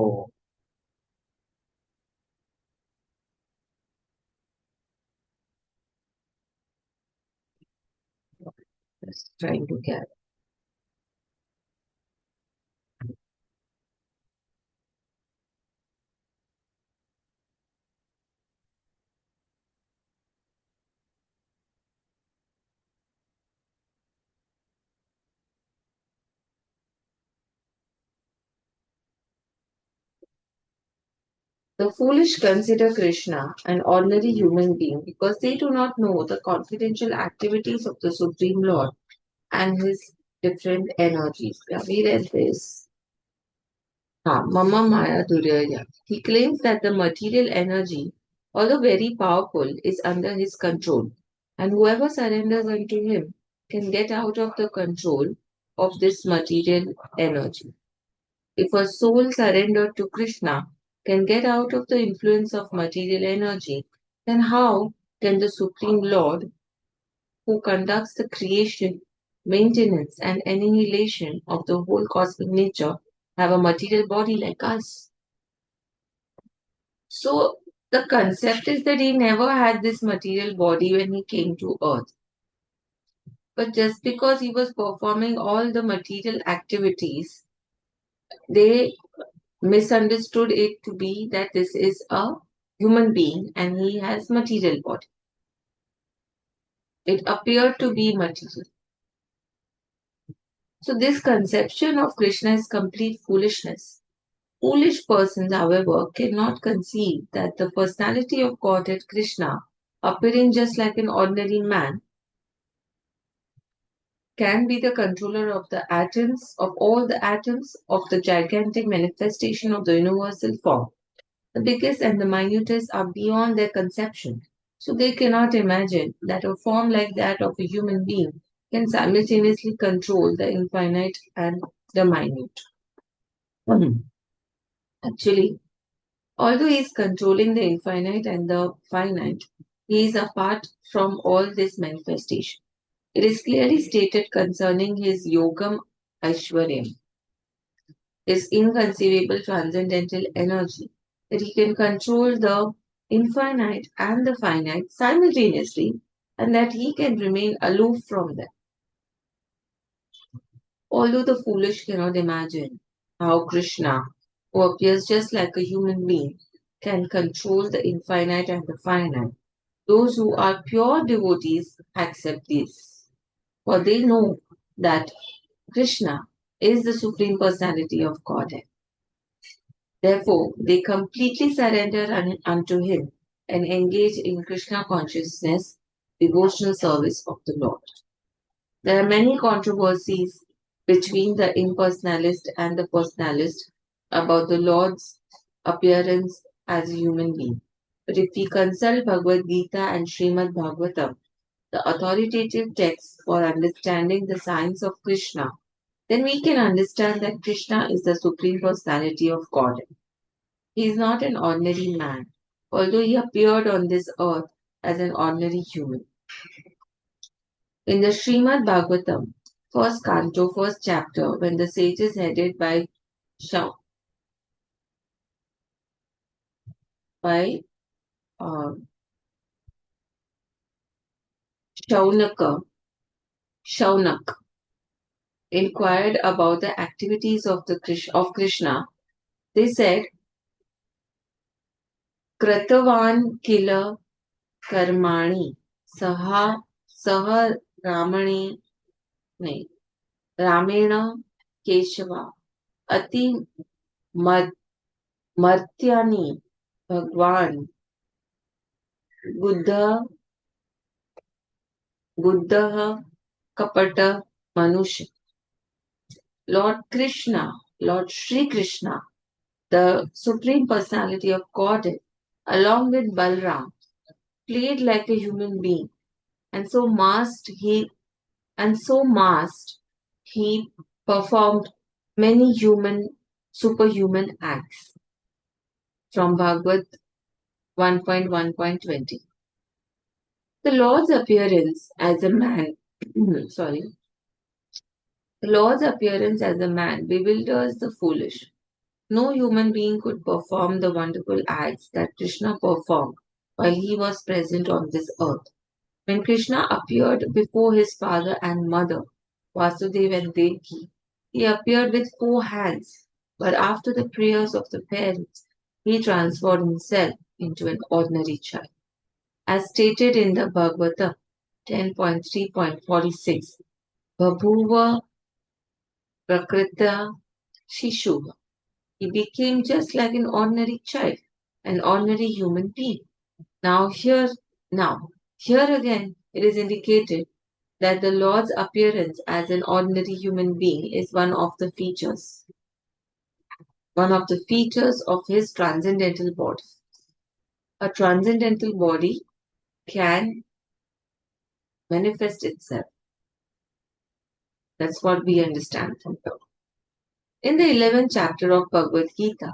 Oh, just trying to get. The foolish consider Krishna an ordinary human being because they do not know the confidential activities of the Supreme Lord and his different energies. Yeah, we read this. Mama Maya Durya. He claims that the material energy, although very powerful, is under his control, and whoever surrenders unto him can get out of the control of this material energy. If a soul surrendered to Krishna can get out of the influence of material energy, then how can the Supreme Lord, who conducts the creation, maintenance, and annihilation of the whole cosmic nature, have a material body like us? So, the concept is that he never had this material body when he came to earth. But just because he was performing all the material activities, they misunderstood it to be that this is a human being and he has material body. It appeared to be material. So this conception of Krishna is complete foolishness. Foolish persons, however, cannot conceive that the personality of Godhead Krishna, appearing just like an ordinary man, can be the controller of the atoms, of all the atoms of the gigantic manifestation of the universal form. The biggest and the minutest are beyond their conception. So they cannot imagine that a form like that of a human being can simultaneously control the infinite and the minute. Mhm. Actually, although he is controlling the infinite and the finite, he is apart from all this manifestation. It is clearly stated concerning his yogam Aishwaryam, his inconceivable transcendental energy, that he can control the infinite and the finite simultaneously, and that he can remain aloof from them. Although the foolish cannot imagine how Krishna, who appears just like a human being, can control the infinite and the finite, those who are pure devotees accept this, for they know that Krishna is the Supreme Personality of Godhead. Therefore, they completely surrender unto Him and engage in Krishna consciousness, devotional service of the Lord. There are many controversies between the impersonalist and the personalist about the Lord's appearance as a human being. But if we consult Bhagavad Geeta and Srimad Bhagavatam, the authoritative texts for understanding the science of Krishna, then we can understand that Krishna is the Supreme Personality of God. He is not an ordinary man, although he appeared on this earth as an ordinary human. In the Srimad Bhagavatam, first canto, first chapter, when the sages headed by Shau- by uh, Shaunaka, Shaunak inquired about the activities of of Krishna, they said, Kratavan kila karmani saha ramani ne ramena keshava ati मर- मर्त्यानि भगवान बुद्ध बुद्धः कपट मनुष्य Lord Krishna, Lord Sri Krishna, the Supreme Personality of Godhead, along with Balram, played like a human being, and so masked he performed many superhuman acts from Bhagavad 1.1.20. The Lord's appearance as a man, the Lord's appearance as a man bewilders the foolish. No human being could perform the wonderful acts that Krishna performed while he was present on this earth. When Krishna appeared before his father and mother, Vasudeva and Devaki, he appeared with 4 hands, but after the prayers of the parents, he transformed himself into an ordinary child. As stated in the Bhagavatam 10.3.46, Babhuva Prakrita Shishuva. He became just like an ordinary child, an ordinary human being. Now now, here again, it is indicated that the Lord's appearance as an ordinary human being is one of the features of his transcendental body. A transcendental body can manifest itself. That's what we understand from here. In the 11th chapter of Bhagavad Gita,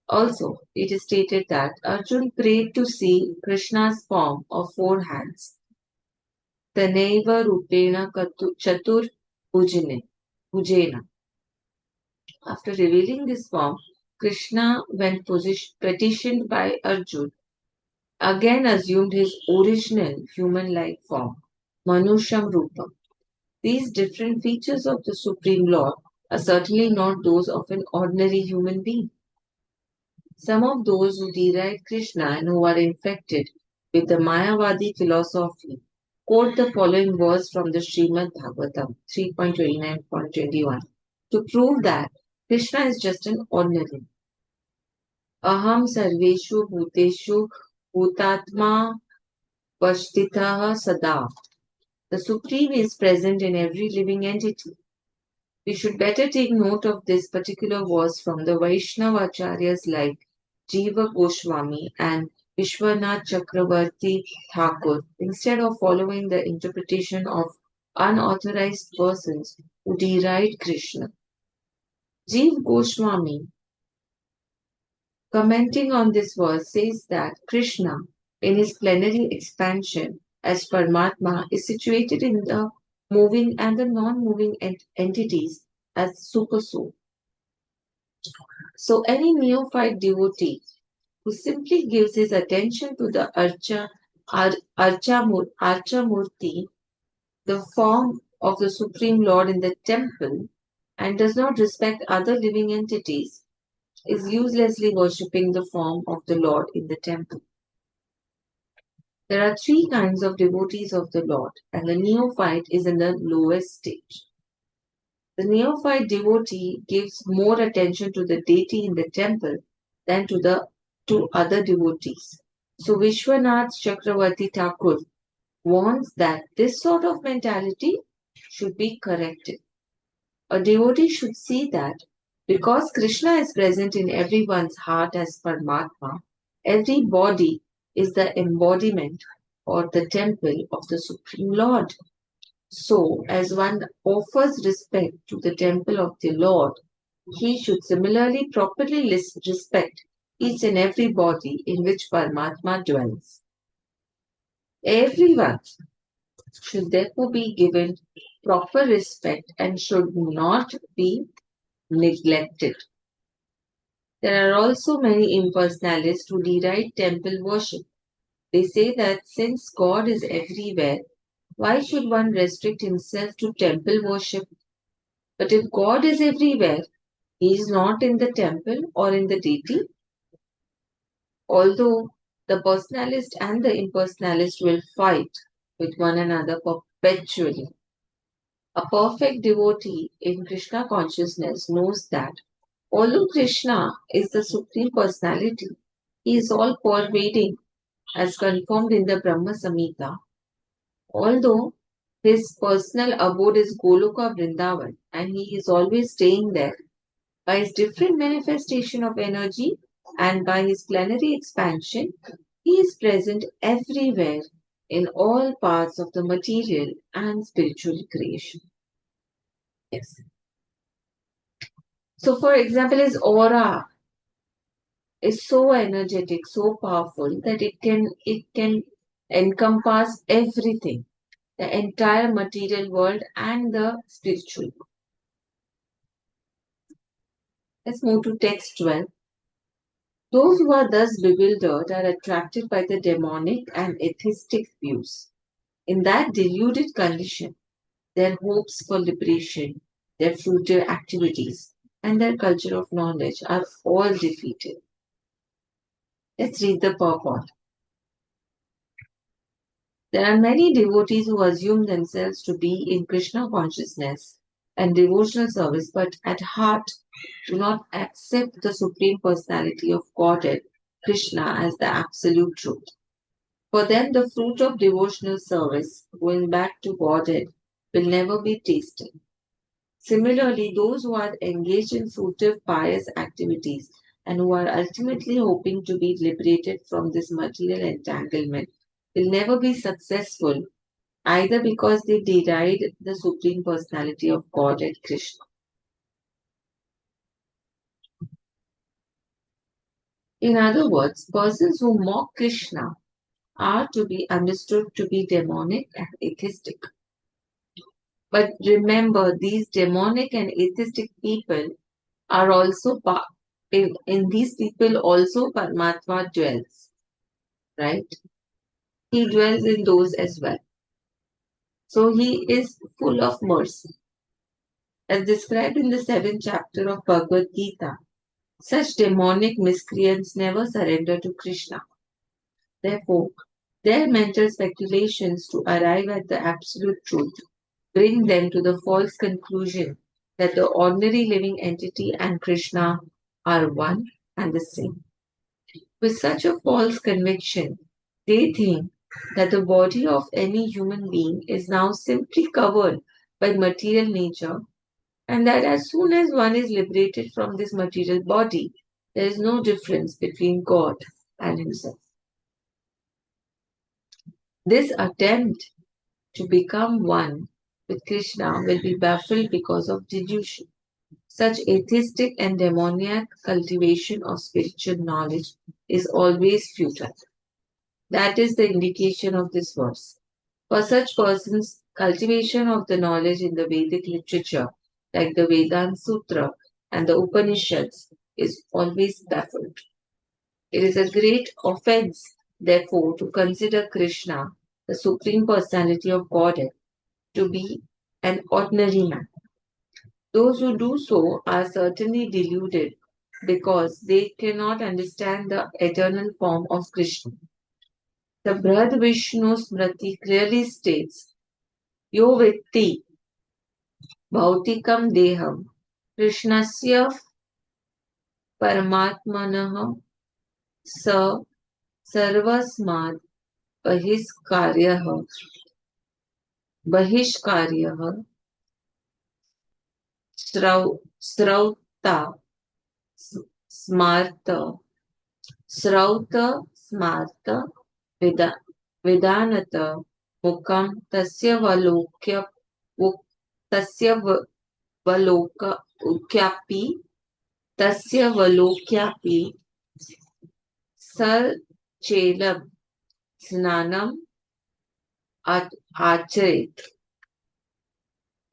also it is stated that Arjun prayed to see Krishna's form of 4 hands. Tanaiva Rupena Chatur Bhujena. After revealing this form, Krishna, when petitioned by Arjun, again assumed his original human-like form, Manusham Rupam. These different features of the Supreme Lord are certainly not those of an ordinary human being. Some of those who deride Krishna and who are infected with the Mayavadi philosophy quote the following verse from the Srimad Bhagavatam 3.29.21 to prove that Krishna is just an ordinary. Aham sarveshu bhuteshu bhutatma vashtitah sada. The Supreme is present in every living entity. We should better take note of this particular verse from the Vaishnava acharyas like Jiva Goswami and Vishwanath Chakravarti Thakur instead of following the interpretation of unauthorized persons who deride Krishna. Jiva Goswami, commenting on this verse, says that Krishna, in his plenary expansion as Paramatma, is situated in the moving and the non-moving entities as Supersoul. So any neophyte devotee who simply gives his attention to the Archa Murti, the form of the Supreme Lord in the temple, and does not respect other living entities, is uselessly worshipping the form of the Lord in the temple. There are 3 kinds of devotees of the Lord, and the neophyte is in the lowest stage. The neophyte devotee gives more attention to the deity in the temple than to other devotees. So Vishwanath Chakravarti Thakur warns that this sort of mentality should be corrected. A devotee should see that because Krishna is present in everyone's heart as Paramatma, every body is the embodiment or the temple of the Supreme Lord. So, as one offers respect to the temple of the Lord, he should similarly properly respect each and every body in which Paramatma dwells. Everyone should therefore be given proper respect and should not be neglected. There are also many impersonalists who deride temple worship. They say that since God is everywhere, why should one restrict himself to temple worship? But if God is everywhere, he is not in the temple or in the deity. Although the personalist and the impersonalist will fight with one another perpetually. A perfect devotee in Krishna consciousness knows that although Krishna is the Supreme Personality, he is all pervading as confirmed in the Brahma Samhita. Although his personal abode is Goloka Vrindavan and he is always staying there, by his different manifestation of energy and by his plenary expansion, he is present everywhere in all parts of the material and spiritual creation. Yes. So, for example, his aura is so energetic, so powerful that it can encompass everything, the entire material world and the spiritual. Let's move to text 12. Those who are thus bewildered are attracted by the demonic and atheistic views. In that deluded condition, their hopes for liberation, their future activities, and their culture of knowledge are all defeated. Let's read the purport. There are many devotees who assume themselves to be in Krishna consciousness and devotional service, but at heart do not accept the Supreme Personality of Godhead, Krishna, as the absolute truth. For them, the fruit of devotional service, going back to Godhead, will never be tasted. Similarly, those who are engaged in fruitive pious activities and who are ultimately hoping to be liberated from this material entanglement will never be successful either because they deride the Supreme Personality of Godhead Krishna. In other words, persons who mock Krishna are to be understood to be demonic and atheistic. But remember, these demonic and atheistic people are also in these people also Paramatma dwells, right? He dwells in those as well. So he is full of mercy. As described in the 7th chapter of Bhagavad Geeta, such demonic miscreants never surrender to Krishna. Therefore, their mental speculations to arrive at the absolute truth bring them to the false conclusion that the ordinary living entity and Krishna are one and the same. With such a false conviction, they think that the body of any human being is now simply covered by material nature, and that as soon as one is liberated from this material body, there is no difference between God and himself. This attempt to become one with Krishna will be baffled because of delusion. Such atheistic and demoniac cultivation of spiritual knowledge is always futile. That is the indication of this verse. For such persons, cultivation of the knowledge in the Vedic literature, like the Vedanta Sutra and the Upanishads, is always baffled. It is a great offense, therefore, to consider Krishna, the Supreme Personality of Godhead, to be an ordinary man. Those who do so are certainly deluded because they cannot understand the eternal form of Krishna. The Brihad Vishnu Smriti clearly states, Yo Vitti Bhautikam Deham Krishnasya Paramatmanah Sa Sarvasmad Bahishkaryah Bahishkaryah Srauta Smarta Srauta Smarta Vedanata Mukam Tasya Valokya Tasya Valokyapi Tasya Valokyapi Sar Chelam Snanam Acharit.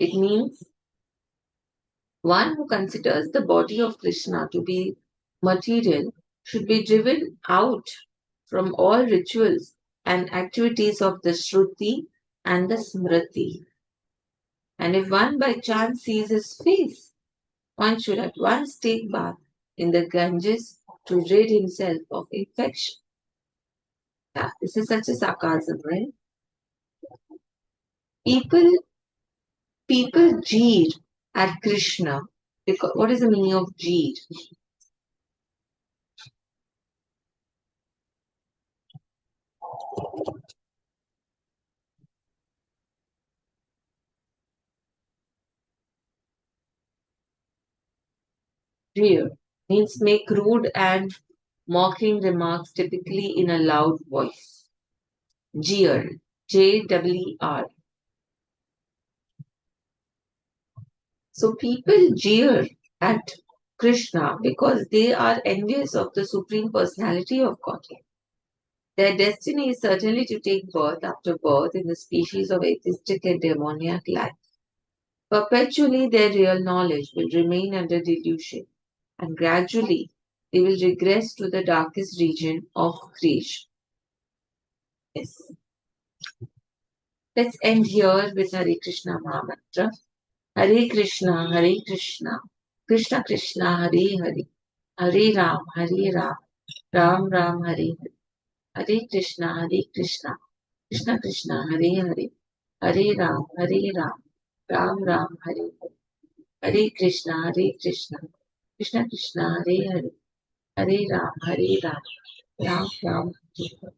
It means one who considers the body of Krishna to be material should be driven out from all rituals and activities of the Shruti and the Smriti. And if one by chance sees his face, one should at once take bath in the Ganges to rid himself of infection. Yeah, this is such a sarcasm, right? People people jeer at Krishna because what is the meaning of jeer? Jeer means make rude and mocking remarks typically in a loud voice. Jeer, Jeer. So people jeer at Krishna because they are envious of the Supreme Personality of Godhead. Their destiny is certainly to take birth after birth in the species of atheistic and demoniac life. Perpetually their real knowledge will remain under delusion, and gradually they will regress to the darkest region of creation. Yes. Let's end here with Hare Krishna Mahamantra. Hare Krishna, Hare Krishna, Krishna Krishna, Hare Hare, Hare Ram, Hare Ram, Ram Ram, Hare Hare, Hare Krishna, Hare Krishna, Krishna Krishna, Hare Hare, Hare Ram, Hare Ram, Ram Ram, Hare Hare, Hare Krishna, Hare Krishna, Krishna Krishna, Hare Hare, Hare Ram, Hare Ram, Ram Ram, Hare Hare.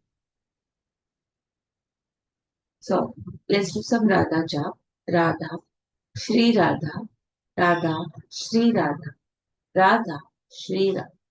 So let's do some Radha jap. Radha, Shri Radha, Radha, Shri Radha, Radha, Shri Radha.